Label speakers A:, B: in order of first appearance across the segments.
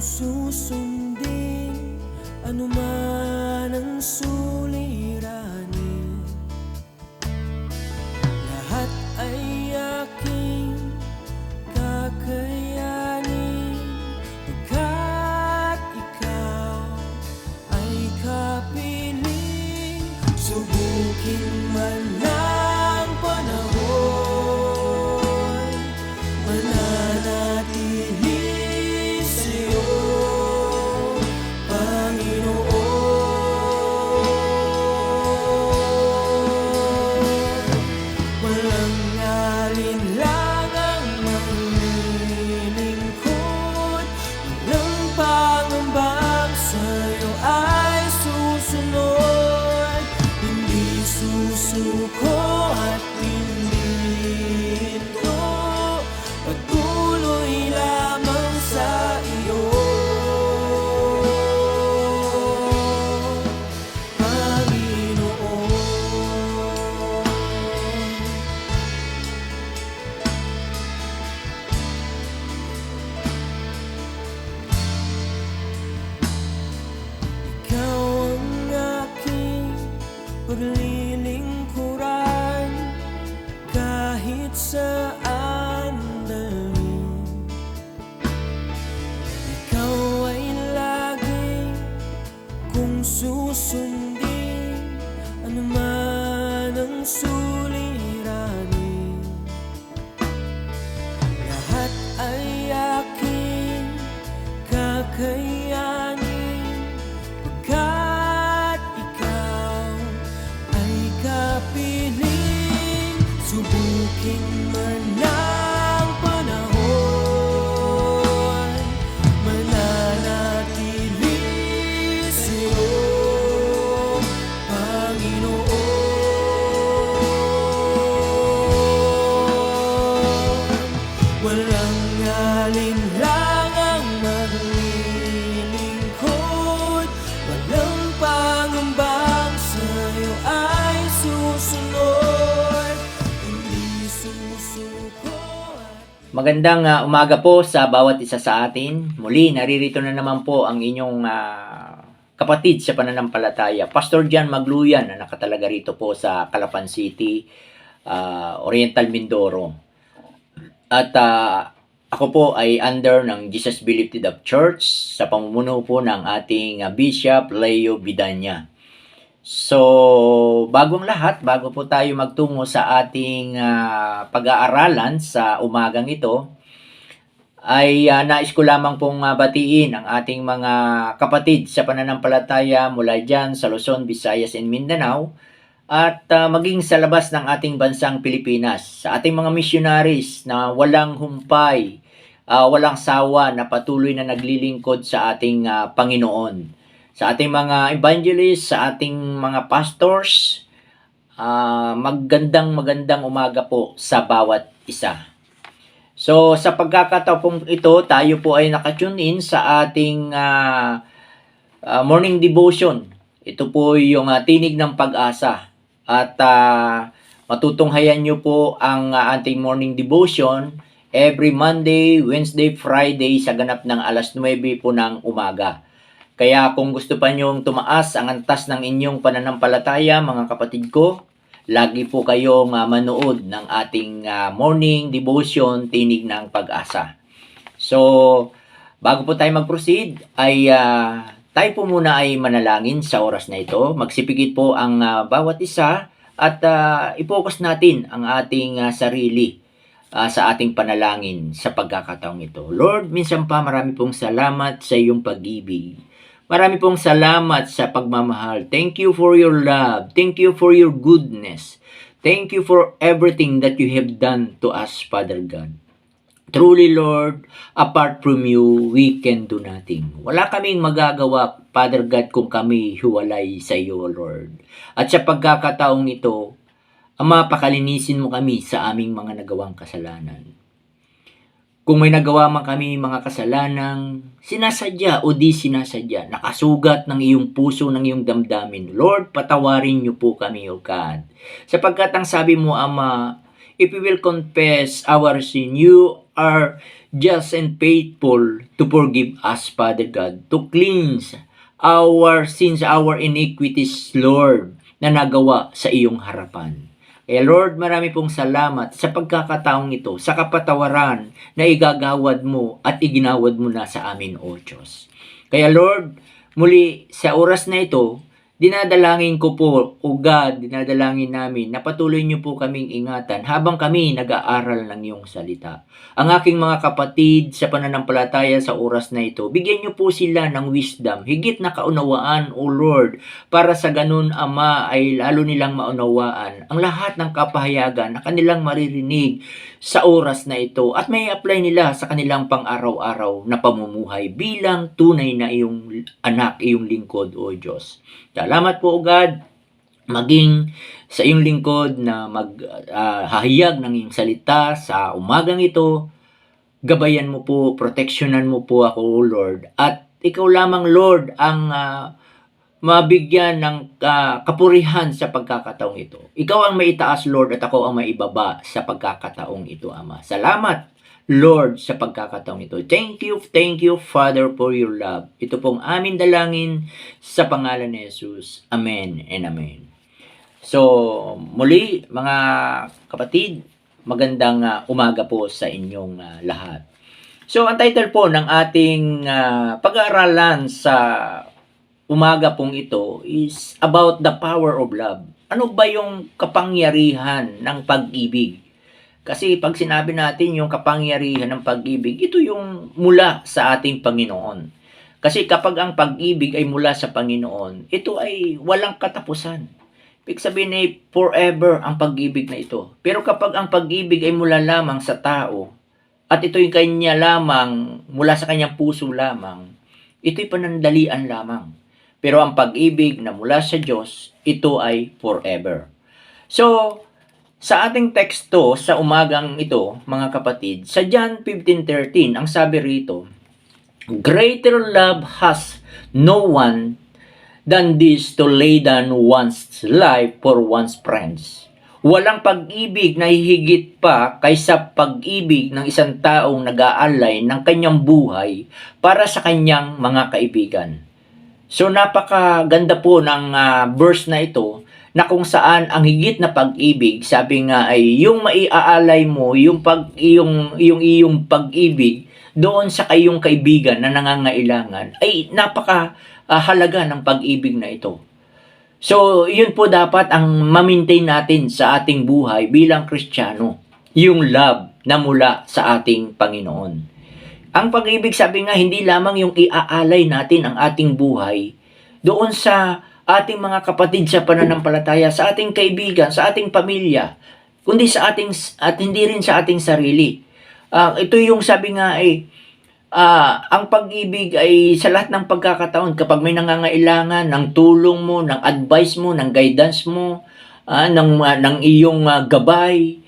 A: susundin anuman ang suliranin, lahat ay aking kakayanin, pagkat ikaw ay kapiling. Subukin man ng panahon, mananatili sa'yo, Panginoon. Walang alinlangang maglilingkod, walang pangambang sa'yo ay susunod. Hindi susuko at hindi ito, patuloy lamang sa iyo, Panginoon. Ikaw ang aking paglilingkuran, kahit saan dalhin. Ikaw ay lagi kung susundin anuman ang suliranin, lahat ay aking kakayanin, pagkat ikaw ay kapiling. Subukin man ng panahon, mananatili sa'yo, Panginoon. Walang alinlangang maglilingkod, walang pangambang sa'yo ay susunod. Hindi susuko at
B: Magandang umaga po sa bawat isa sa atin. Muli, naririto na naman po ang inyong kapatid sa pananampalataya, Pastor Jan Magluyan, na nakatalaga rito po sa Calapan City, Oriental Mindoro. At ako po ay under ng Jesus Believed of Church sa pamumuno po ng ating Bishop Leo Bidanya. So, bagong lahat, bago po tayo magtungo sa ating pag-aaralan sa umagang ito, ay nais ko lamang pong batiin ang ating mga kapatid sa pananampalataya mula dyan sa Luzon, Visayas, and Mindanao, at maging sa labas ng ating bansang Pilipinas, sa ating mga missionaries na walang humpay, walang sawa, na patuloy na naglilingkod sa ating Panginoon, sa ating mga evangelists, sa ating mga pastors. Magandang umaga po sa bawat isa. So, sa pagkakataong ito, tayo po ay nakatune in sa ating morning devotion. Ito po yung tinig ng pag-asa. At matutunghayan nyo po ang ating morning devotion every Monday, Wednesday, Friday sa ganap ng alas 9 po ng umaga. Kaya kung gusto pa nyong tumaas ang antas ng inyong pananampalataya, mga kapatid ko, lagi po kayong manood ng ating morning devotion, tinig ng pag-asa. So, bago po tayo mag-proceed, ay tayo po muna ay manalangin sa oras na ito. Magsipigit po ang bawat isa at i-focus natin ang ating sarili sa ating panalangin sa pagkakataong ito. Lord, minsan pa marami pong salamat sa iyong pag-ibig. Marami pong salamat sa pagmamahal. Thank you for your love. Thank you for your goodness. Thank you for everything that you have done to us, Father God. Truly, Lord, apart from you, we can do nothing. Wala kaming magagawa, Father God, kung kami hiwalay sa iyo, Lord. At sa pagkakataong ito, Ama, pakalinisin mo kami sa aming mga nagawang kasalanan. Kung may nagawa man kami mga kasalanang sinasadya o di sinasadya, nakasugat ng iyong puso, ng iyong damdamin, Lord, patawarin niyo po kami, O God. Sapagkat ang sabi mo, Ama, if we will confess our sin, you are just and faithful to forgive us, Father God, to cleanse our sins, our iniquities, Lord, na nagawa sa iyong harapan. Kaya Lord, marami pong salamat sa pagkakataong ito, sa kapatawaran na igagawad mo at iginawad mo na sa amin, O Diyos. Kaya Lord, muli sa oras na ito, dinadalangin ko po, O God, dinadalangin namin na patuloy niyo po kaming ingatan habang kami nag-aaral ng iyong salita. Ang aking mga kapatid sa pananampalataya sa oras na ito, bigyan niyo po sila ng wisdom, higit na kaunawaan, O Lord, para sa ganun, Ama, ay lalo nilang maunawaan ang lahat ng kapahayagan na kanilang maririnig sa oras na ito at may apply nila sa kanilang pang-araw-araw na pamumuhay bilang tunay na iyong anak, iyong lingkod, O Diyos. Salamat po, O God, maging sa iyong lingkod na maghahayag ng iyong salita sa umagang ito. Gabayan mo po, proteksyonan mo po ako, O Lord. At ikaw lamang, Lord, ang mabigyan ng kapurihan sa pagkakataong ito. Ikaw ang maitaas, Lord, at ako ang maibaba sa pagkakataong ito, Ama. Salamat, Lord, sa pagkakataong ito. Thank you, Father, for your love. Ito pong amin dalangin sa pangalan ni Jesus. Amen and amen. So, muli, mga kapatid, magandang umaga po sa inyong lahat. So, ang title po ng ating pag-aaralan sa umaga pong ito is about the power of love. Ano ba yung kapangyarihan ng pag-ibig? Kasi pag sinabi natin yung kapangyarihan ng pag-ibig, ito yung mula sa ating Panginoon. Kasi kapag ang pag-ibig ay mula sa Panginoon, ito ay walang katapusan. Ibig sabihin ay forever ang pag-ibig na ito. Pero kapag ang pag-ibig ay mula lamang sa tao, at ito yung kanya lamang, mula sa kanyang puso lamang, ito'y panandalian lamang. Pero ang pag-ibig na mula sa Diyos, ito ay forever. So, sa ating teksto sa umagang ito, mga kapatid, sa John 15:13, ang sabi rito, "Greater love has no one than this to lay down one's life for one's friends." Walang pag-ibig na hihigit pa kaysa pag-ibig ng isang taong nag-aalay ng kanyang buhay para sa kanyang mga kaibigan. So napakaganda po ng verse na ito na kung saan ang higit na pag-ibig, sabi nga ay yung maiaalay mo, yung iyong pag-ibig doon sa kayong kaibigan na nangangailangan ay napakahalaga ng pag-ibig na ito. So, yun po dapat ang ma-maintain natin sa ating buhay bilang Kristiyano, yung love na mula sa ating Panginoon. Ang pag-ibig, sabi nga, hindi lamang yung iaalay natin ang ating buhay doon sa ating mga kapatid sa pananampalataya, sa ating kaibigan, sa ating pamilya, kundi sa ating, at hindi rin sa ating sarili. Ito yung sabi nga ay, ang pag-ibig ay sa lahat ng pagkakataon kapag may nangangailangan ng tulong mo, ng advice mo, ng guidance mo, ng iyong gabay,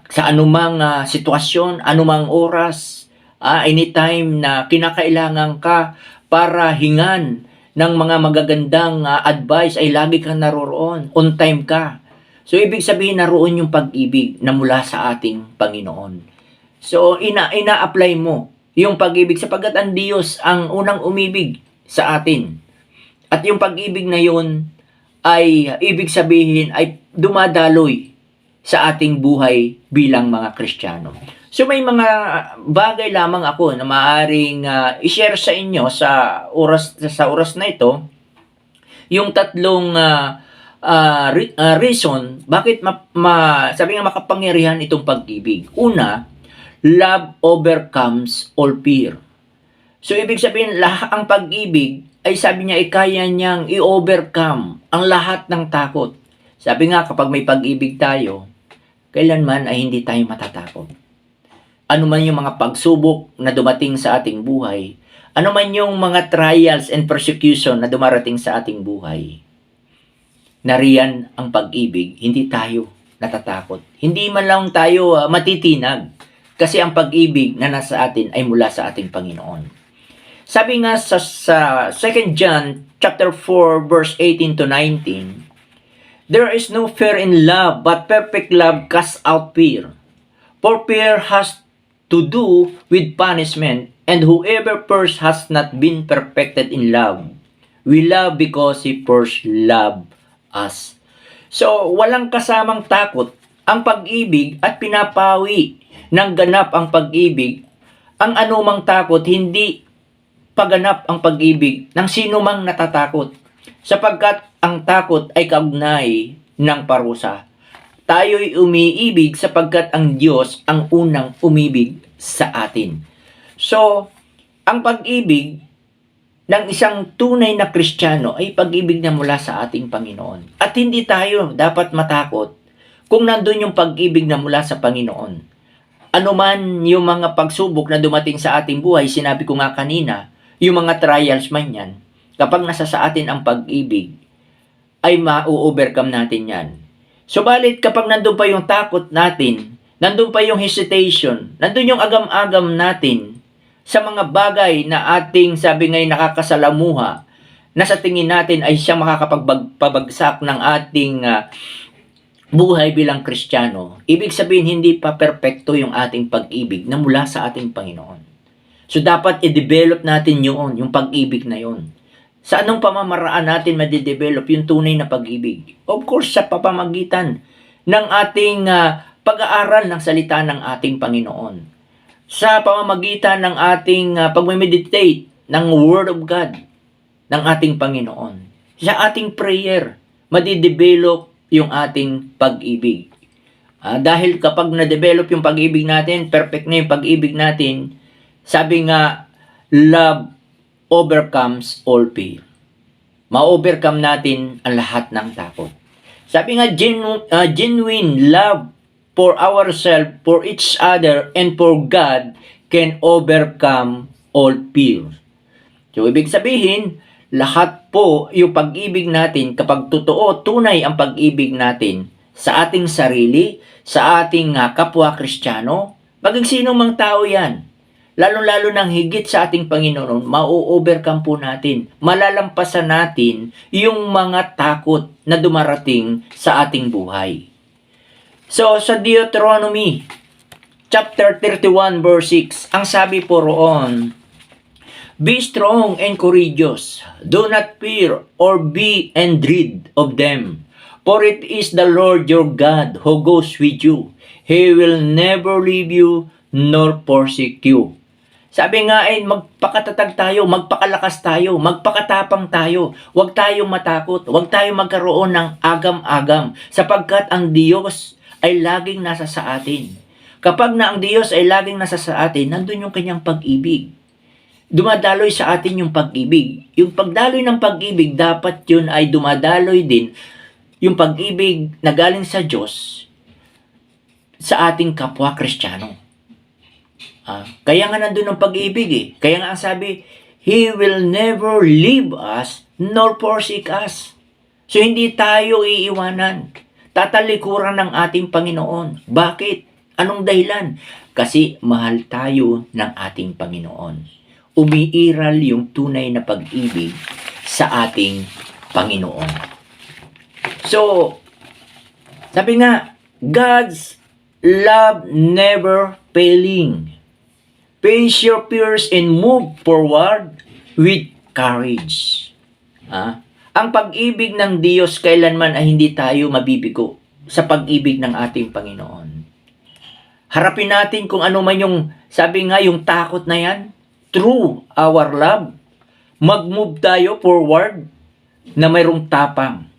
B: sa anumang sitwasyon, anumang oras, anytime na kinakailangan ka para hingan ng mga magagandang advice ay lagi kang naroroon, on time ka. So ibig sabihin naroon yung pag-ibig na mula sa ating Panginoon. So ina-apply mo yung pag-ibig sapagkat ang Diyos ang unang umibig sa atin. At yung pag-ibig na yun ay ibig sabihin ay dumadaloy sa ating buhay bilang mga Kristiyano. So may mga bagay lamang ako na maaaring i-share sa inyo sa oras na ito, yung tatlong reason bakit sabi nga makapangyarihan itong pag-ibig. Una, love overcomes all fear. So, ibig sabihin, ang pag-ibig ay sabi niya, kaya niyang i-overcome ang lahat ng takot. Sabi nga, kapag may pag-ibig tayo, kailanman ay hindi tayo matatakot. Ano man yung mga pagsubok na dumating sa ating buhay, ano man yung mga trials and persecution na dumarating sa ating buhay, nariyan ang pag-ibig, hindi tayo natatakot. Hindi man lang tayo matitinag. Kasi ang pag-ibig na nasa atin ay mula sa ating Panginoon. Sabi nga sa 2 John chapter 4 verse 18 to 19, "There is no fear in love, but perfect love casts out fear. For fear has to do with punishment, and whoever first has not been perfected in love. We love because He first loved us. So, walang kasamang takot ang pag-ibig at pinapawi ng ganap ang pag-ibig. Ang anumang takot, hindi paganap ang pag-ibig ng sino mang natatakot. Sapagkat ang takot ay kaugnay ng parusa. Tayo'y umiibig sapagkat ang Diyos ang unang umibig sa atin. So, ang pag-ibig ng isang tunay na Kristiyano ay pag-ibig na mula sa ating Panginoon. At hindi tayo dapat matakot kung nandun yung pag-ibig na mula sa Panginoon. Ano man yung mga pagsubok na dumating sa ating buhay, sinabi ko nga kanina, yung mga trials man yan, kapag nasa sa atin ang pag-ibig, ay ma-overcome natin yan. Subalit kapag nandun pa yung takot natin, nandun pa yung hesitation, nandun yung agam-agam natin sa mga bagay na ating sabi ngayon nakakasalamuha, na sa tingin natin ay siyang makakapagpabagsak ng ating buhay bilang Kristiyano, ibig sabihin hindi pa perpekto yung ating pag-ibig na mula sa ating Panginoon. So dapat i-develop natin yung pag-ibig na yun. Sa anong pamamaraan natin madidevelop yung tunay na pag-ibig? Of course, sa pamamagitan ng ating pag-aaral ng salita ng ating Panginoon. Sa pamamagitan ng ating pag-meditate ng Word of God ng ating Panginoon. Sa ating prayer, madidevelop yung ating pag-ibig. Dahil kapag na-develop yung pag-ibig natin, perfect na yung pag-ibig natin, sabi nga, love overcomes all fear. Ma-overcome natin ang lahat ng takot. Sabi nga, genuine love for ourselves, for each other, and for God can overcome all fear. So, ibig sabihin, lahat po yung pag-ibig natin, kapag totoo, tunay ang pag-ibig natin sa ating sarili, sa ating kapwa Kristiyano, maging sino mang tao yan, lalong-lalo nang higit sa ating Panginoon, ma-overcome po natin, malalampasan natin yung mga takot na dumarating sa ating buhay. So, sa Deuteronomy, chapter 31, verse 6, ang sabi po roon, be strong and courageous. Do not fear or be in dread of them. For it is the Lord your God who goes with you. He will never leave you nor forsake you. Sabi nga ay magpakatatag tayo, magpakalakas tayo, magpakatapang tayo. Huwag tayong matakot, huwag tayong magkaroon ng agam-agam. Sapagkat ang Diyos ay laging nasa sa atin. Kapag na ang Diyos ay laging nasa sa atin, nandun yung kanyang pag-ibig. Dumadaloy sa atin yung pag-ibig. Yung pagdaloy ng pag-ibig, dapat yun ay dumadaloy din yung pag-ibig na galing sa Diyos sa ating kapwa Kristiyano. Kaya nga nandun ang pag-ibig eh. Kaya nga ang sabi, He will never leave us nor forsake us. So hindi tayo iiwanan. Tatalikuran ng ating Panginoon. Bakit? Anong dahilan? Kasi mahal tayo ng ating Panginoon. Umiiral yung tunay na pag-ibig sa ating Panginoon. So, sabi nga, God's love never failing. Face your fears and move forward with courage. Ang pag-ibig ng Diyos kailanman ay hindi tayo mabibigo sa pag-ibig ng ating Panginoon. Harapin natin kung ano man yung, sabi nga, yung takot na yan. Through our love, mag-move tayo forward na mayroong tapang,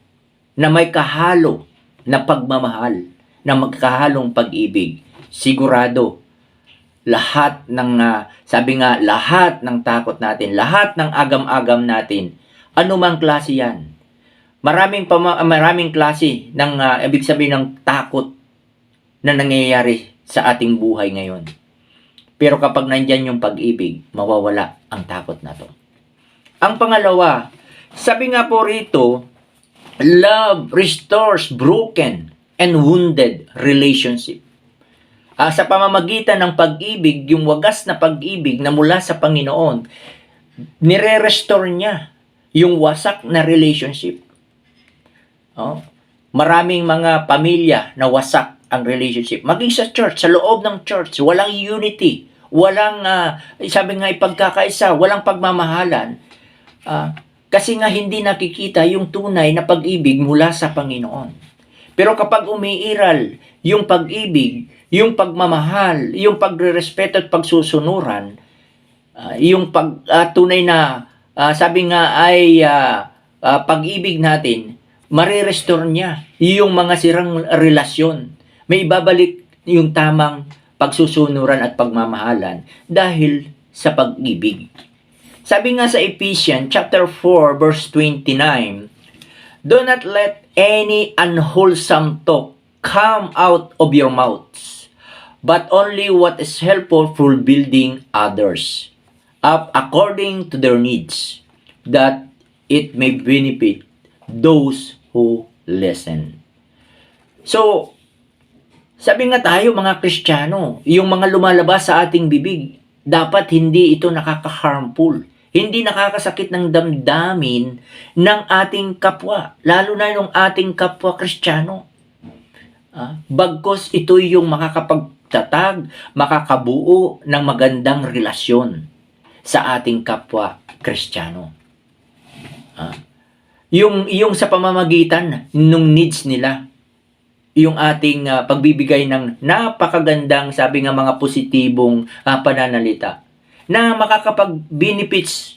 B: na may kahalo na pagmamahal, na magkahalong pag-ibig. Sigurado, lahat ng, sabi nga, lahat ng takot natin, lahat ng agam-agam natin, anumang klase yan. Maraming klase ng, ibig sabihin ng takot na nangyayari sa ating buhay ngayon. Pero kapag nandyan yung pag-ibig, mawawala ang takot na to. Ang pangalawa, sabi nga po rito, love restores broken and wounded relationship. Sa pamamagitan ng pag-ibig, yung wagas na pag-ibig na mula sa Panginoon, nire-restore niya yung wasak na relationship. Maraming mga pamilya na wasak ang relationship. Maging sa church, sa loob ng church, walang unity, walang, sabi nga, ipagkakaisa, walang pagmamahalan. Kasi nga hindi nakikita yung tunay na pag-ibig mula sa Panginoon. Pero kapag umiiral yung pag-ibig, yung pagmamahal, yung pagrerespeto at pagsusunuran, yung tunay na, sabi nga ay pag-ibig natin, marirestore niya yung mga sirang relasyon. May ibabalik yung tamang pagsusunuran at pagmamahalan dahil sa pag-ibig. Sabi nga sa Ephesians chapter 4 verse 29, "Do not let any unwholesome talk come out of your mouths, but only what is helpful for building others up according to their needs, that it may benefit those who listen." So, sabi nga tayo mga Kristiyano, yung mga lumalabas sa ating bibig, dapat hindi ito nakaka-harmful. Hindi nakakasakit ng damdamin ng ating kapwa, lalo na yung ating kapwa Kristiyano. Bagkos ito yung makakapagtatag, makakabuo ng magandang relasyon sa ating kapwa Kristiyano. Yung sa pamamagitan ng needs nila, yung ating pagbibigay ng napakagandang, sabi nga, mga positibong pananalita na makakapag-benefits,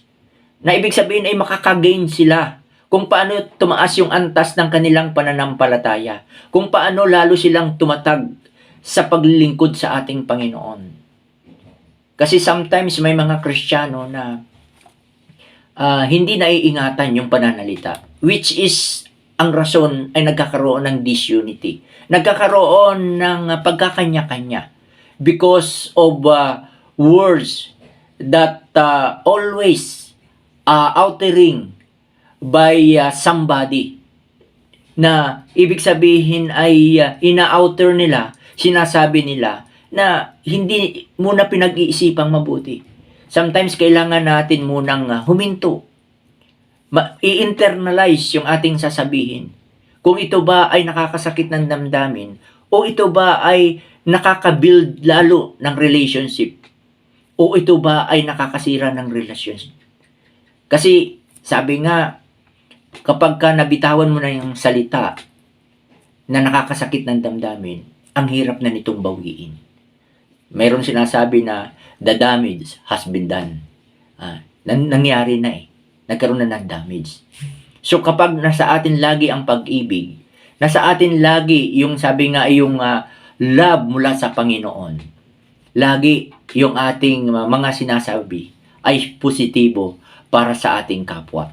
B: na ibig sabihin ay makakagain sila kung paano tumaas yung antas ng kanilang pananampalataya, kung paano lalo silang tumatag sa paglilingkod sa ating Panginoon. Kasi sometimes may mga Kristiyano na hindi naiingatan yung pananalita, which is ang rason ay nagkakaroon ng disunity. Nagkakaroon ng pagkakanya-kanya because of words that always uttering by somebody, na ibig sabihin ay ina-outer nila, sinasabi nila na hindi muna pinag-iisipang mabuti. Sometimes kailangan natin munang huminto, i-internalize yung ating sasabihin. Kung ito ba ay nakakasakit ng damdamin o ito ba ay nakaka-build lalo ng relationship o ito ba ay nakakasira ng relationship. Kasi sabi nga, kapag ka nabitawan mo na yung salita na nakakasakit ng damdamin, ang hirap na nitong bawiin. Mayroon sinasabi na the damage has been done. Nangyari na eh. Nagkaroon na ng damage. So kapag nasa atin lagi ang pag-ibig, nasa atin lagi yung, sabi nga, yung love mula sa Panginoon, lagi yung ating mga sinasabi ay positibo para sa ating kapwa.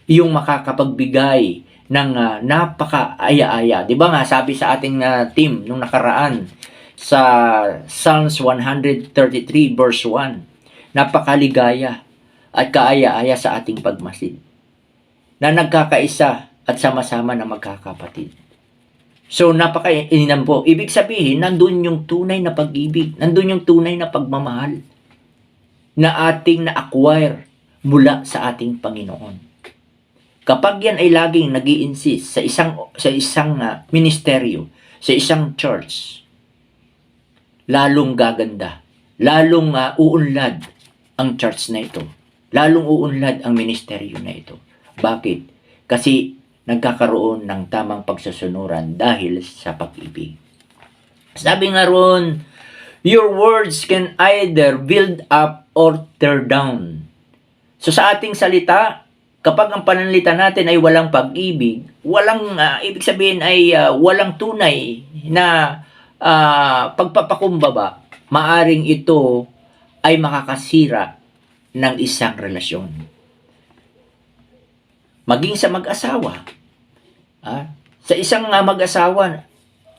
B: Yung makakapagbigay ng napaka-aya-aya. Di ba nga, sabi sa ating team nung nakaraan sa Psalms 133 verse 1, napakaligaya at kaaya-aya sa ating pagmasid, na nagkakaisa at sama-sama na magkakapatid. So, napaka-ininan po. Ibig sabihin, nandun yung tunay na pag-ibig, nandun yung tunay na pagmamahal na ating na-acquire mula sa ating Panginoon. Kapag yan ay laging nag-i-insist sa isang ministeryo, sa isang church, lalong gaganda, lalong uunlad ang church na ito. Lalong uunlad ang ministeryo na ito. Bakit? Kasi nagkakaroon ng tamang pagsusunuran dahil sa pag-ibig. Sabi nga roon, your words can either build up or tear down. So sa ating salita, kapag ang pananalita natin ay walang pag-ibig, walang, ibig sabihin ay walang tunay na pagpapakumbaba, maaring ito ay makakasira ng isang relasyon. Maging sa mag-asawa. Sa isang mag-asawa,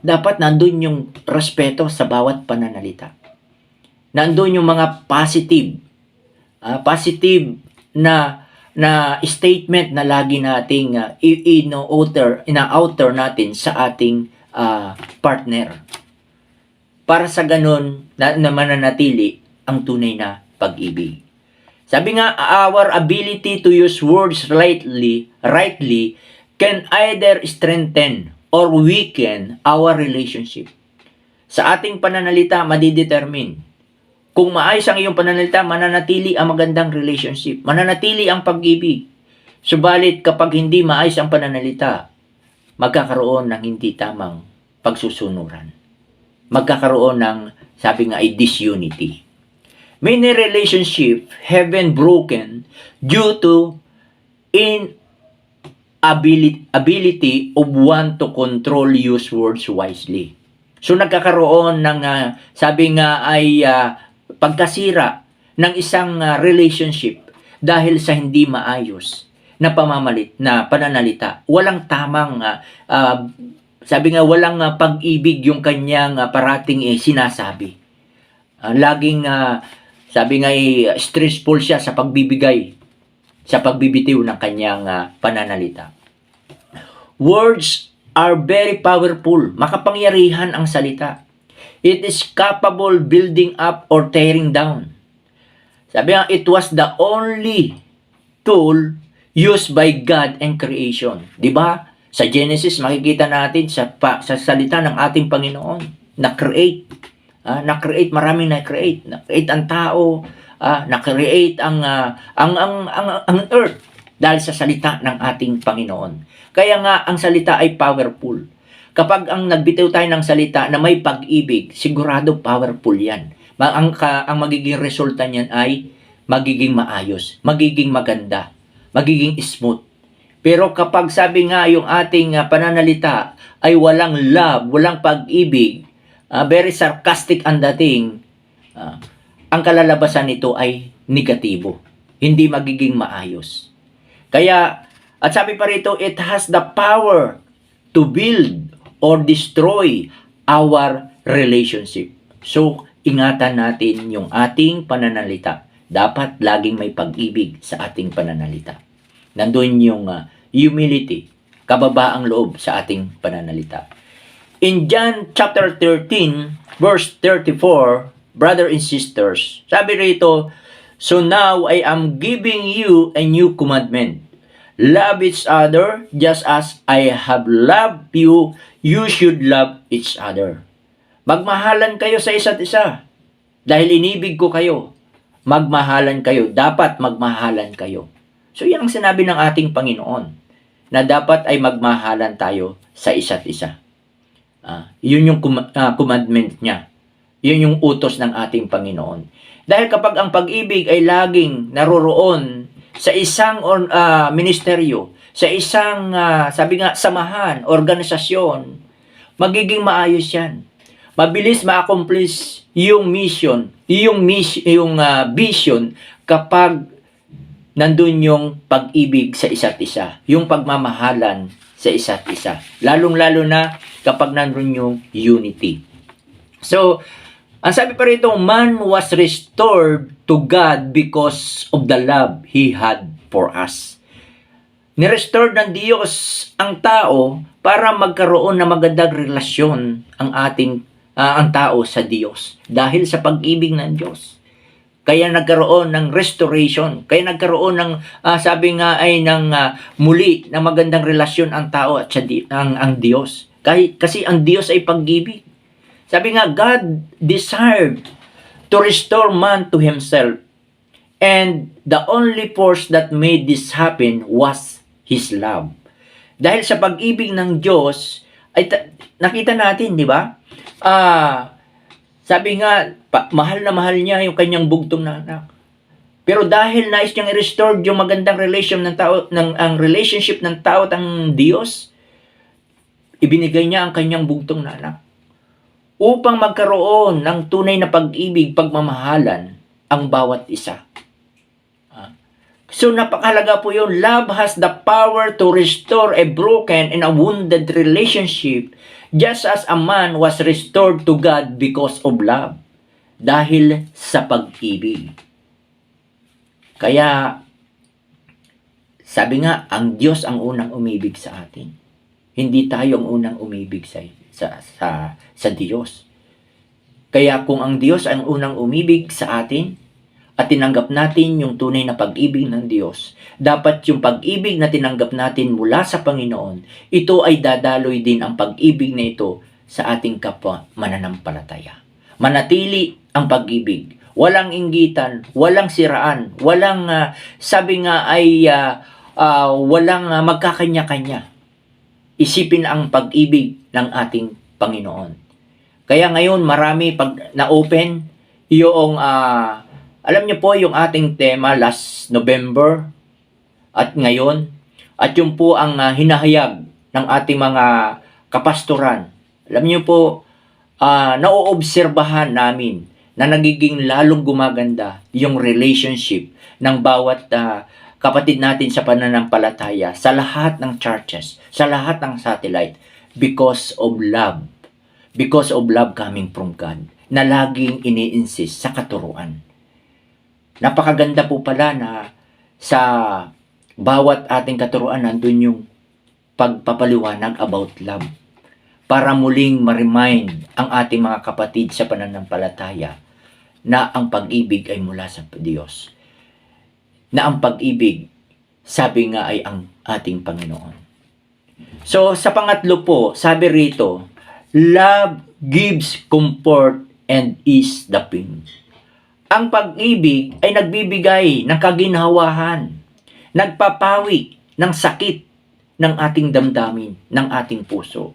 B: dapat nandun yung respeto sa bawat pananalita. Nandun yung mga positive na statement na lagi nating ina-outer natin sa ating partner. Para sa ganun na mananatili ang tunay na pag-ibig. Sabi nga, our ability to use words rightly can either strengthen or weaken our relationship. sa ating pananalita madidetermine. Kung maayos ang iyong pananalita, mananatili ang magandang relationship, mananatili ang pag-ibig. Subalit kapag hindi maayos ang pananalita, magkakaroon ng hindi tamang pagsusunuran. Magkakaroon ng, sabi nga, ay disunity. Many relationship have been broken due to ability of one to control use words wisely. So nagkakaroon ng sabi nga ay pagkasira ng isang relationship dahil sa hindi maayos na pamamalit na pananalita. Walang tamang sabi nga walang pag-ibig yung kanyang parating sinasabi. Laging sabi nga stressful siya sa pagbibigay, sa pagbibitiw ng kanyang pananalita. Words are very powerful. Makapangyarihan ang salita. It is capable building up or tearing down. Sabi nga, it was the only tool used by God and creation. Diba? Sa Genesis, makikita natin sa salita ng ating Panginoon, na-create. Na-create, maraming na-create. Na-create ang tao, na-create ang earth dahil sa salita ng ating Panginoon. Kaya nga, ang salita ay powerful. Kapag ang nagbitiw tayo ng salita na may pag-ibig, sigurado powerful yan. Ang magiging resulta niyan ay magiging maayos, magiging maganda, magiging smooth. Pero kapag sabi nga yung ating pananalita ay walang love, walang pag-ibig, very sarcastic ang dating, ang kalalabasan nito ay negatibo. Hindi magiging maayos. Kaya, at sabi pa rito, it has the power to build or destroy our relationship. So, ingatan natin yung ating pananalita. Dapat laging may pag-ibig sa ating pananalita. Nandun yung humility, kababaang loob sa ating pananalita. In John chapter 13, verse 34, brother and sisters, sabi rito, so now I am giving you a new commandment. Love each other just as I have loved you, you should love each other. Magmahalan kayo sa isa't isa. Dahil inibig ko kayo, magmahalan kayo. Dapat magmahalan kayo. So yan ang sinabi ng ating Panginoon, na dapat ay magmahalan tayo sa isa't isa. Yun yung commandment niya. Yun yung utos ng ating Panginoon. Dahil kapag ang pag-ibig ay laging naroroon sa isang ministeryo, sa isang, sabi nga, samahan, organisasyon, magiging maayos yan. Mabilis ma-accomplish yung mission, yung vision kapag nandun yung pag-ibig sa isa't isa, yung pagmamahalan sa isa't isa. Lalong-lalo na kapag nandun yung unity. So, ang sabi pa rito, man was restored to God because of the love He had for us. Nirestore ng Diyos ang tao para magkaroon ng magandang relasyon ang tao sa Diyos dahil sa pag-ibig ng Diyos. Kaya nagkaroon ng restoration, kaya nagkaroon ng sabi nga ay ng muli na magandang relasyon ang tao at ang Diyos. Kasi ang Diyos ay pag-ibig. Sabi nga, God desired to restore man to Himself. And the only force that made this happen was His love. Dahil sa pag-ibig ng Diyos, ay nakita natin, di ba? Sabi nga, mahal na mahal niya yung kanyang bugtong na anak. Pero dahil nais niyang i-restore yung magandang ang relationship ng tao at ang Diyos, ibinigay niya ang kanyang bugtong na anak. Upang magkaroon ng tunay na pag-ibig, pagmamahalan ang bawat isa. So napakahalaga po yun. Love has the power to restore a broken and a wounded relationship just as a man was restored to God because of love. Dahil sa pag-ibig. Kaya, sabi nga, ang Diyos ang unang umibig sa atin. Hindi tayo ang unang umibig sa Diyos. Kaya kung ang Diyos ang unang umibig sa atin at tinanggap natin yung tunay na pag-ibig ng Diyos, dapat yung pag-ibig na tinanggap natin mula sa Panginoon, ito ay dadaloy din ang pag-ibig na ito sa ating kapwa mananampalataya. Manatili ang pag-ibig. Walang inggitan, walang siraan, walang sabi nga ay walang magkakanya-kanya. Isipin ang pag-ibig ng ating Panginoon. Kaya ngayon marami pag na-open yung alam niyo po yung ating tema last November at ngayon at yung po ang hinahayag ng ating mga kapastoran. Alam niyo po, nauobserbahan namin na nagiging lalong gumaganda yung relationship ng bawat kapatid natin sa pananampalataya sa lahat ng churches, sa lahat ng satellite because of love. Because of love coming from God na laging ini-insist sa katuruan. Napakaganda po pala na sa bawat ating katuruan nandun yung pagpapaliwanag about love para muling ma-remind ang ating mga kapatid sa pananampalataya na ang pag-ibig ay mula sa Diyos. Na ang pag-ibig, sabi nga ay ang ating Panginoon. So sa pangatlo po, sabi rito, love gives comfort and ease the pain. Ang pag-ibig ay nagbibigay ng kaginhawahan, nagpapawi ng sakit ng ating damdamin, ng ating puso.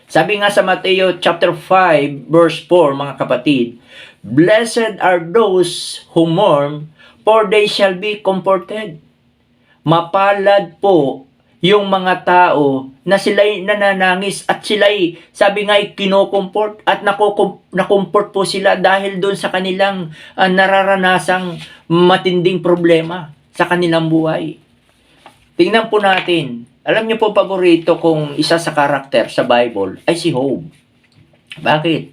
B: Sabi nga sa Mateo chapter 5 verse 4, mga kapatid, blessed are those who mourn, for they shall be comforted. Mapalad po yung mga tao na sila'y nananangis at sila'y, sabi nga, kinokomport at nakomport po sila dahil doon sa kanilang nararanasang matinding problema sa kanilang buhay. Tingnan po natin. Alam niyo po, paborito kong isa sa karakter sa Bible ay si Job. Bakit?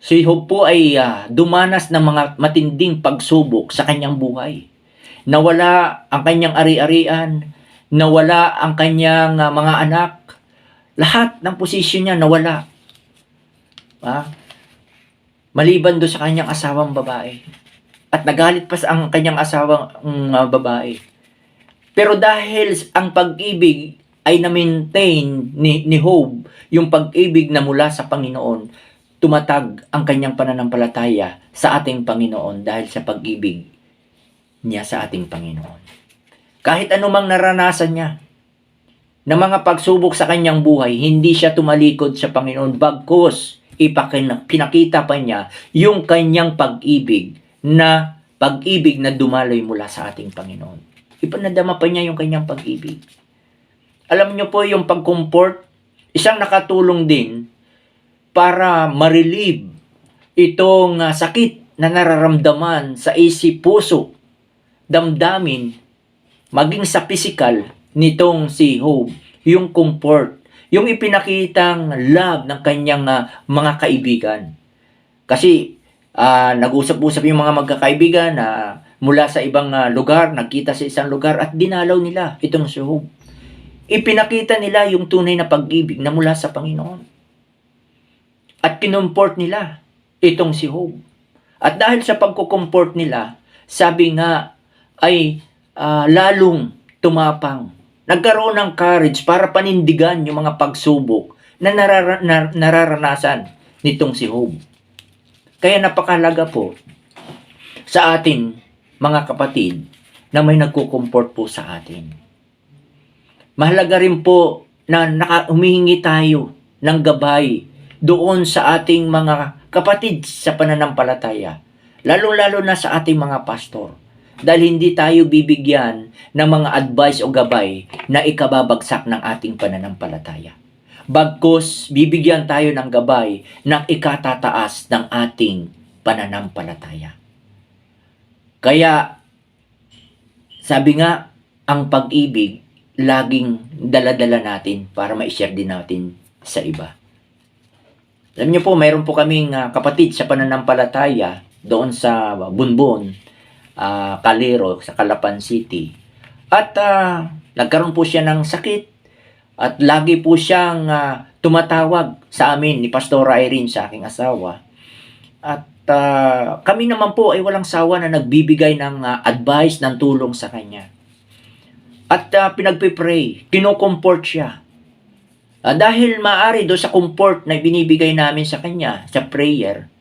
B: Si Job po ay dumanas ng mga matinding pagsubok sa kanyang buhay. Nawala ang kanyang ari-arian, nawala ang kanyang mga anak, lahat ng posisyon niya nawala. Maliban doon sa kanyang asawang babae. At nagalit pa ang kanyang asawang babae. Pero dahil ang pag-ibig ay na-maintain ni Job, yung pag-ibig na mula sa Panginoon, tumatag ang kanyang pananampalataya sa ating Panginoon dahil sa pag-ibig niya sa ating Panginoon. Kahit anumang naranasan niya na mga pagsubok sa kanyang buhay, hindi siya tumalikod sa Panginoon, bagkus pinakita pa niya yung kanyang pag-ibig na dumaloy mula sa ating Panginoon. Ipanadama pa niya yung kanyang pag-ibig. Alam niyo po, yung pag-comfort, isang nakatulong din para ma-relieve itong sakit na nararamdaman sa isip, puso, damdamin, maging sa physical nitong si Job, yung comfort, yung ipinakitang love ng kanyang mga kaibigan. Kasi nag-usap-usap yung mga magkakaibigan na mula sa ibang lugar, nagkita sa isang lugar at dinalaw nila itong si Job. Ipinakita nila yung tunay na pag-ibig na mula sa Panginoon. At kinumport nila itong si Job. At dahil sa pagkukumport nila, sabi nga ay lalong tumapang. Nagkaroon ng courage para panindigan yung mga pagsubok na nararanasan nitong si Job. Kaya napakalaga po sa atin, mga kapatid, na may nagkukumport po sa atin. Mahalaga rin po na humihingi tayo ng gabay doon sa ating mga kapatid sa pananampalataya. Lalo-lalo na sa ating mga pastor. Dahil hindi tayo bibigyan ng mga advice o gabay na ikababagsak ng ating pananampalataya. Bagkus, bibigyan tayo ng gabay na ikatataas ng ating pananampalataya. Kaya, sabi nga, ang pag-ibig, laging dala-dala natin para ma-share din natin sa iba. Alam niyo po, mayroon po kaming kapatid sa pananampalataya doon sa Bunbon, Calero, sa Calapan City. At nagkaroon po siya ng sakit at lagi po siyang tumatawag sa amin ni Pastor Irene, sa aking asawa. At kami naman po ay walang sawa na nagbibigay ng advice, ng tulong sa kanya. At pinagpipray, kinukomport siya. Dahil maaari do sa comfort na binibigay namin sa kanya, sa prayer,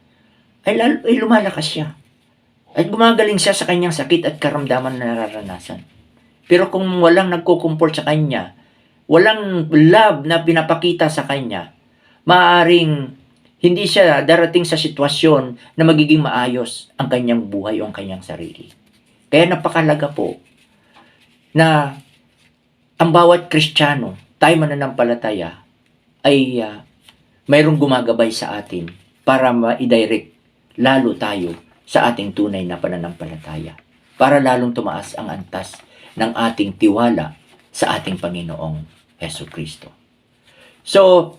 B: ay lumalakas siya. At gumagaling siya sa kanyang sakit at karamdaman na nararanasan. Pero kung walang nagko-comfort sa kanya, walang love na pinapakita sa kanya, maaaring hindi siya darating sa sitwasyon na magiging maayos ang kanyang buhay o ang kanyang sarili. Kaya napakalaga po na ang bawat Kristiyano, tayo mananampalataya, ay mayroong gumagabay sa atin para ma-direct lalo tayo sa ating tunay na pananampalataya. Para lalong tumaas ang antas ng ating tiwala sa ating Panginoong Hesukristo. So,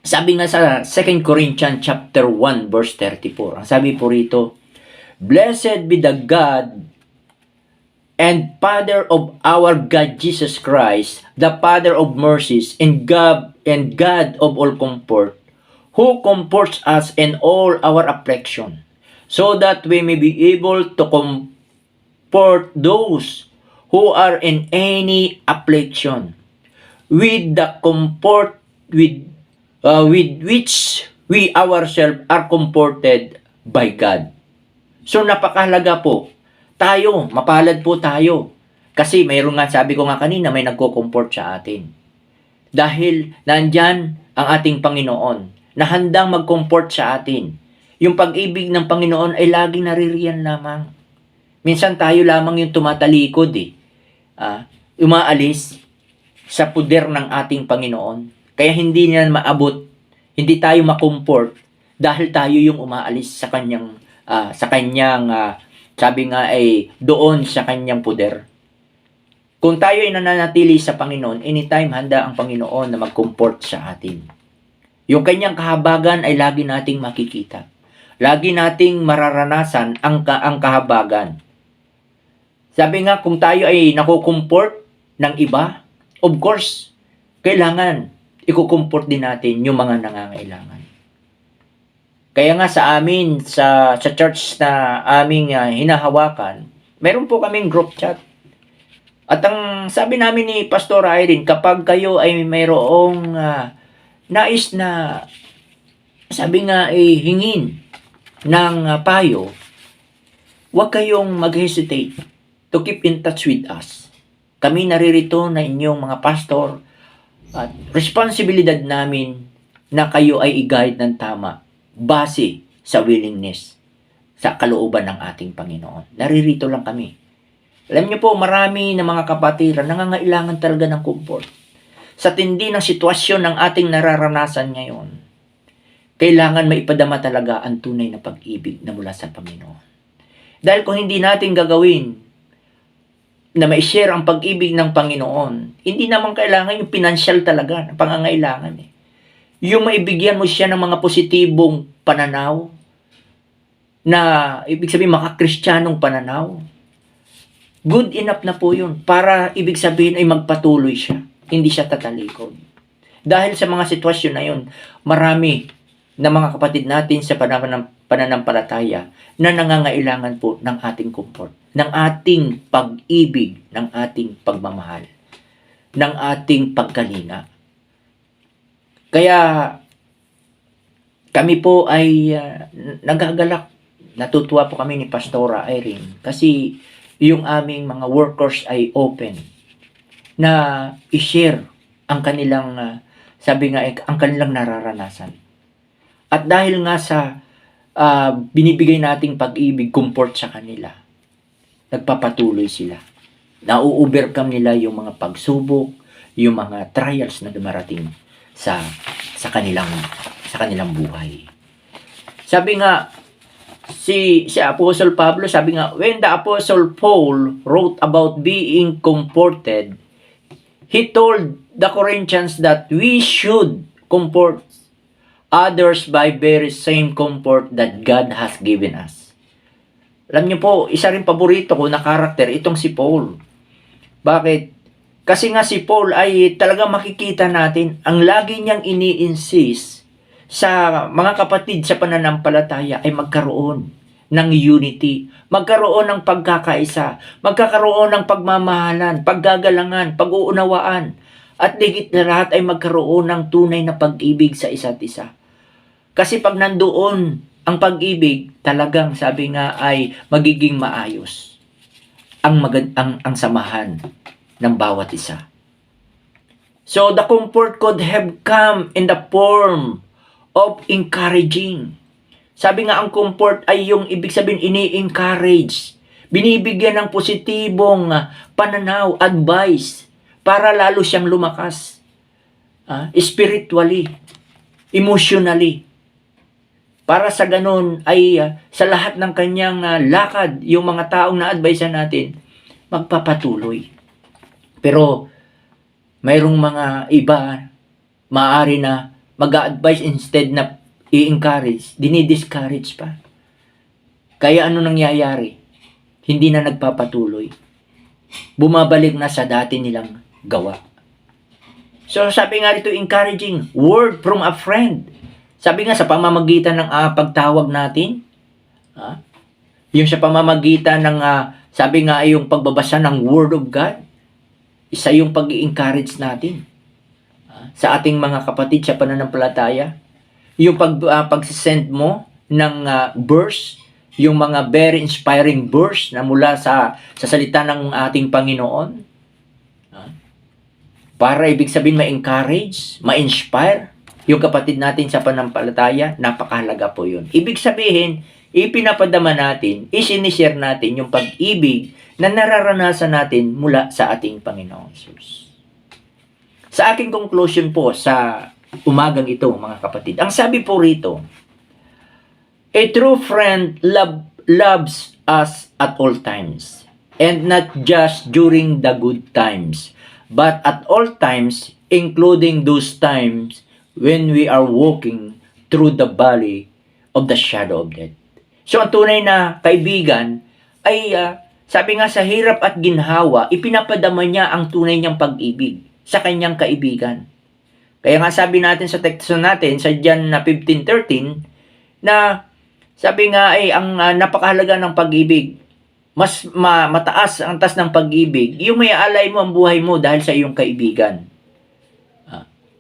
B: sabi nga sa 2 Corinthians chapter 1 verse 34, ang sabi po rito, "Blessed be the God and Father of our God Jesus Christ, the Father of mercies and God of all comfort, who comforts us in all our affliction, so that we may be able to comfort those who are in any affliction with the comfort with which we ourselves are comforted by God." So napakahalaga po, tayo, mapalad po tayo. Kasi mayroon nga, sabi ko nga kanina, may nagko-comfort sa atin. Dahil nandyan ang ating Panginoon na handang mag-comfort sa atin. Yung pag-ibig ng Panginoon ay laging naririyan lamang. Minsan tayo lamang yung tumatalikod umaalis sa puder ng ating Panginoon. Kaya hindi niya maabot, hindi tayo makomfort dahil tayo yung umaalis sa kanyang sabi nga ay doon sa kanyang puder. Kung tayo ay nananatili sa Panginoon, anytime handa ang Panginoon na mag-comfort sa atin. Yung kanyang kahabagan ay lagi nating makikita. Lagi nating mararanasan ang kahabagan. Sabi nga, kung tayo ay nakukomfort ng iba, of course, kailangan ikukomfort din natin yung mga nangangailangan. Kaya nga sa amin, sa church na aming hinahawakan, meron po kaming group chat. At ang sabi namin ni Pastor Irene, kapag kayo ay mayroong nais na, sabi nga ay hingin ng payo, huwag kayong mag-hesitate to keep in touch with us. Kami naririto na inyong mga pastor at responsibilidad namin na kayo ay i-guide ng tama base sa willingness, sa kalooban ng ating Panginoon. Naririto lang kami. Alam niyo po, marami na mga kapatiran nangangailangan talaga ng comfort. Sa tindi ng sitwasyon ng ating nararanasan ngayon, kailangan maipadama talaga ang tunay na pag-ibig na mula sa Panginoon. Dahil kung hindi natin gagawin na ma-share ang pag-ibig ng Panginoon, hindi naman kailangan yung financial talaga na pangangailangan Yung maibigyan mo siya ng mga positibong pananaw, na ibig sabihin makakristyanong pananaw, good enough na po yun para ibig sabihin ay magpatuloy siya. Hindi siya tatalikod. Dahil sa mga sitwasyon na yun, marami na mga kapatid natin sa pananampalataya na nangangailangan po ng ating comfort, ng ating pag-ibig, ng ating pagmamahal, ng ating pagkalinga. Kaya kami po ay nagagalak. Natutuwa po kami ni Pastora Irene kasi yung aming mga workers ay open na i-share ang kanilang, sabi nga, ang kanilang nararanasan. At dahil nga sa binibigay nating pag-ibig, comfort sa kanila, nagpapatuloy sila. Na-overcome nila yung mga pagsubok, yung mga trials na dumarating sa kanilang buhay. Sabi nga si Apostle Pablo, sabi nga, when the Apostle Paul wrote about being comforted, he told the Corinthians that we should comfort others by very same comfort that God has given us. Alam niyo po, isa rin paborito ko na karakter itong si Paul. Bakit? Kasi nga si Paul ay talagang makikita natin ang lagi niyang ini-insist sa mga kapatid sa pananampalataya ay magkaroon ng unity, magkaroon ng pagkakaisa, magkakaroon ng pagmamahalan, paggagalangan, pag-uunawaan, At higit na lahat ay magkaroon ng tunay na pag-ibig sa isa't isa. Kasi pag nandoon ang pag-ibig, talagang sabi nga ay magiging maayos ang samahan ng bawat isa. So the comfort could have come in the form of encouraging. Sabi nga ang comfort ay yung ibig sabihin ini-encourage. Binibigyan ng positibong pananaw, advice para lalo siyang lumakas. Spiritually, emotionally. Para sa ganun ay sa lahat ng kanyang lakad, yung mga taong na-advisean natin, magpapatuloy. Pero mayroong mga iba, maaari na mag-a-advise instead na i-encourage, dinidiscourage pa. Kaya ano nangyayari? Hindi na nagpapatuloy. Bumabalik na sa dati nilang gawa. So sabi nga rito, encouraging, word from a friend. Sabi nga sa pamamagitan ng pagtawag natin, yung sa pamamagitan ng, sabi nga ay yung pagbabasa ng Word of God, isa yung pag-i-encourage natin sa ating mga kapatid sa pananampalataya. Yung pag-send mo ng verse, yung mga very inspiring verse na mula sa salita ng ating Panginoon. Para ibig sabihin ma-encourage, ma-inspire yung kapatid natin sa pananampalataya, napakahalaga po yun. Ibig sabihin, ipinapadama natin, isinishare natin yung pag-ibig na nararanasan natin mula sa ating Panginoong Jesus. Sa aking conclusion po sa umagang ito, mga kapatid, ang sabi po rito, a true friend loves us at all times, and not just during the good times, but at all times, including those times when we are walking through the valley of the shadow of death. So, ang tunay na kaibigan ay, sabi nga sa hirap at ginhawa, ipinapadama niya ang tunay niyang pag-ibig sa kanyang kaibigan. Kaya nga sabi natin sa teksto natin, sa John 15:13, na sabi nga ay ang napakahalaga ng pag-ibig, mas mataas ang tas ng pag-ibig, yung may alay mo ang buhay mo dahil sa iyong kaibigan.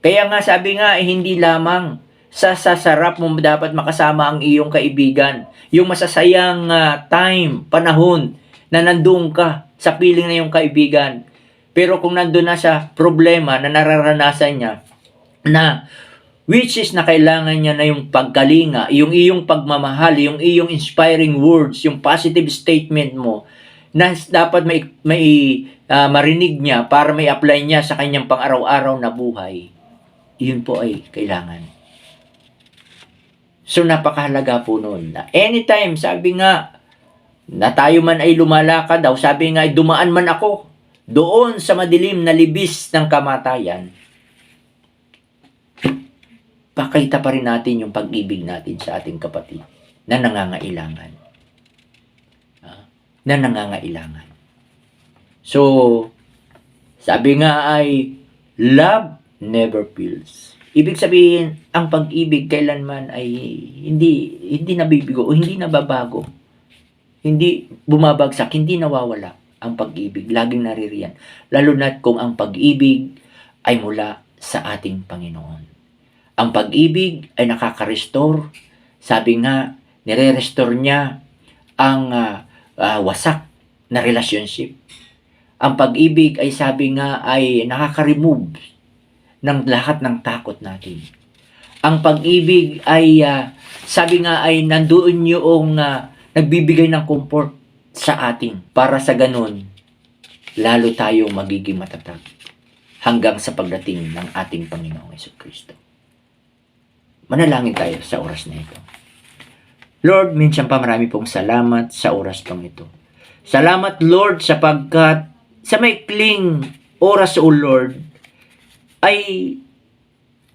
B: Kaya nga sabi nga, hindi lamang sa sarap mo dapat makasama ang iyong kaibigan. Yung masasayang time, panahon, na nandoon ka sa piling na iyong kaibigan. Pero kung nandoon na sa problema na nararanasan niya, na which is na kailangan niya na yung pagkalinga, yung iyong pagmamahal, yung iyong inspiring words, yung positive statement mo, na dapat may marinig niya para may apply niya sa kanyang pang-araw-araw na buhay. Yun po ay kailangan. So napakahalaga po noon na anytime, sabi nga, na tayo man ay lumalakad daw, sabi nga, dumaan man ako doon sa madilim na libis ng kamatayan, pakita pa rin natin yung pag-ibig natin sa ating kapatid na nangangailangan. Na nangangailangan. So, sabi nga ay, love never fails. Ibig sabihin, ang pag-ibig kailanman ay hindi nabibigo o hindi nababago. Hindi bumabagsak, hindi nawawala ang pag-ibig. Laging naririyan. Lalo na kung ang pag-ibig ay mula sa ating Panginoon. Ang pag-ibig ay nakaka-restore. Sabi nga, nire-restore niya ang wasak na relationship. Ang pag-ibig ay sabi nga ay nakaka-remove ng lahat ng takot natin. Ang pag-ibig ay sabi nga ay nandoon yung nagbibigay ng comfort sa atin para sa ganun lalo tayong magiging matatag hanggang sa pagdating ng ating Panginoong Jesucristo. Manalangin tayo sa oras na ito. Lord, minsan pa marami pong salamat sa oras pang ito. Salamat, Lord, sapagkat sa maikling oras, O Lord, ay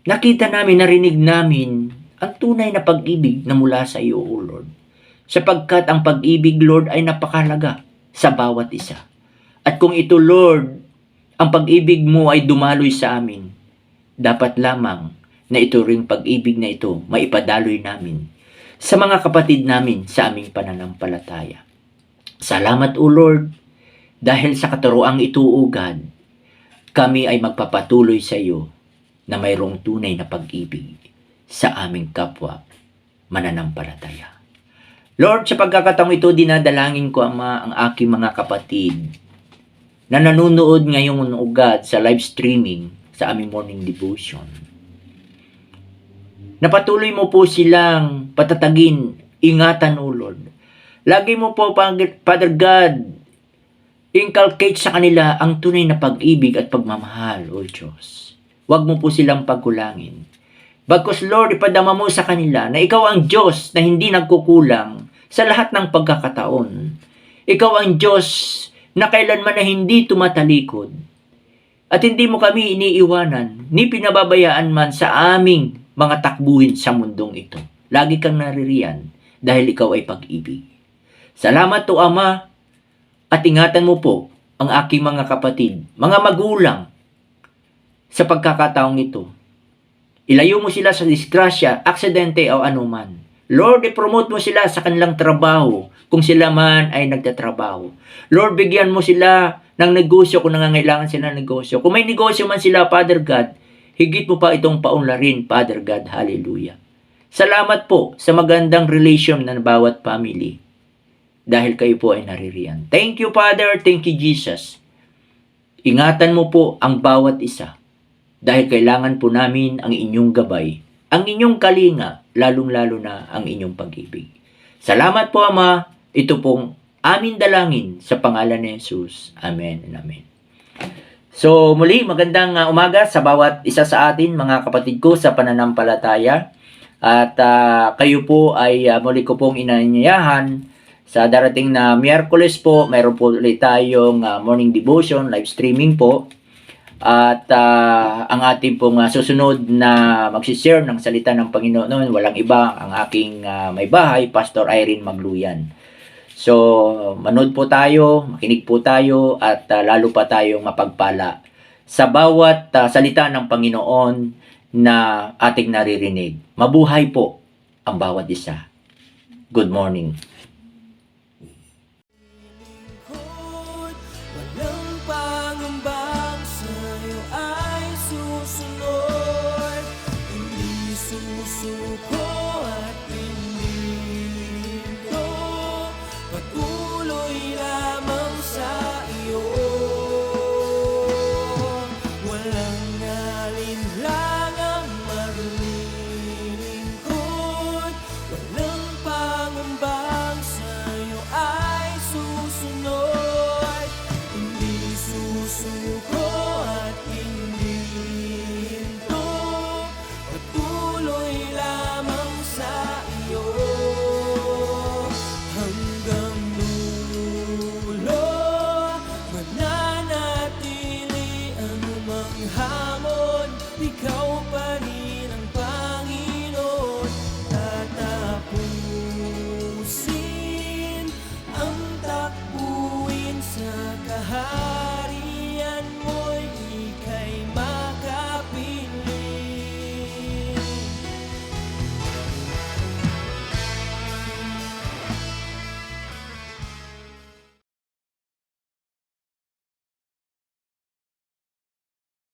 B: nakita namin, narinig namin ang tunay na pag-ibig na mula sa iyo, O Lord. Sapagkat ang pag-ibig, Lord, ay napakahalaga sa bawat isa. At kung ito, Lord, ang pag-ibig mo ay dumaloy sa amin, dapat lamang na ito ring pag-ibig na ito maipadaloy namin sa mga kapatid namin sa aming pananampalataya. Salamat, O Lord, dahil sa katuroang ito, O God, kami ay magpapatuloy sa iyo na mayroong tunay na pag-ibig sa aming kapwa mananampalataya. Lord, sa pagkakataong ito, dinadalangin ko, Ama, ang aking mga kapatid na nanonood ngayong ugad sa live streaming sa aming morning devotion. Napatuloy mo po silang patatagin, ingatan, O Lord. Lagi mo po, Father God, inculcate sa kanila ang tunay na pag-ibig at pagmamahal, O Diyos. Huwag mo po silang pagkulangin. Bagkus, Lord, ipadama mo sa kanila na ikaw ang Diyos na hindi nagkukulang sa lahat ng pagkakataon. Ikaw ang Diyos na kailanman na hindi tumatalikod. At hindi mo kami iniiwanan, ni pinababayaan man sa aming mga takbuhin sa mundong ito. Lagi kang naririyan dahil ikaw ay pag-ibig. Salamat to, Ama, at ingatan mo po ang aking mga kapatid, mga magulang, sa pagkakataong ito. Ilayo mo sila sa disgrasya, aksidente o anuman. Lord, i-promote mo sila sa kanilang trabaho kung sila man ay nagtatrabaho. Lord, bigyan mo sila ng negosyo kung nangangailangan sila ng negosyo. Kung may negosyo man sila, Father God, higit mo pa itong paunlarin, Father God. Hallelujah. Salamat po sa magandang relation ng bawat family dahil kayo po ay naririyan. Thank you, Father. Thank you, Jesus. Ingatan mo po ang bawat isa dahil kailangan po namin ang inyong gabay, ang inyong kalinga, lalong-lalo na ang inyong pag-ibig. Salamat po, Ama. Ito pong amin dalangin sa pangalan ni Jesus. Amen and amen. So muli, magandang umaga sa bawat isa sa atin, mga kapatid ko sa pananampalataya. At kayo po ay muli ko pong inanyayahan sa darating na Miyerkules po, mayroon po ulit tayong morning devotion, live streaming po. At ang ating pong susunod na magsishare ng salita ng Panginoon, walang iba, ang aking may bahay, Pastor Irene Magluyan. So, manood po tayo, makinig po tayo, at lalo pa tayong mapagpala sa bawat salita ng Panginoon na ating naririnig. Mabuhay po ang bawat isa. Good morning.
A: lingkod, walang pangambang sa'yo ay susunod, hindi susuko.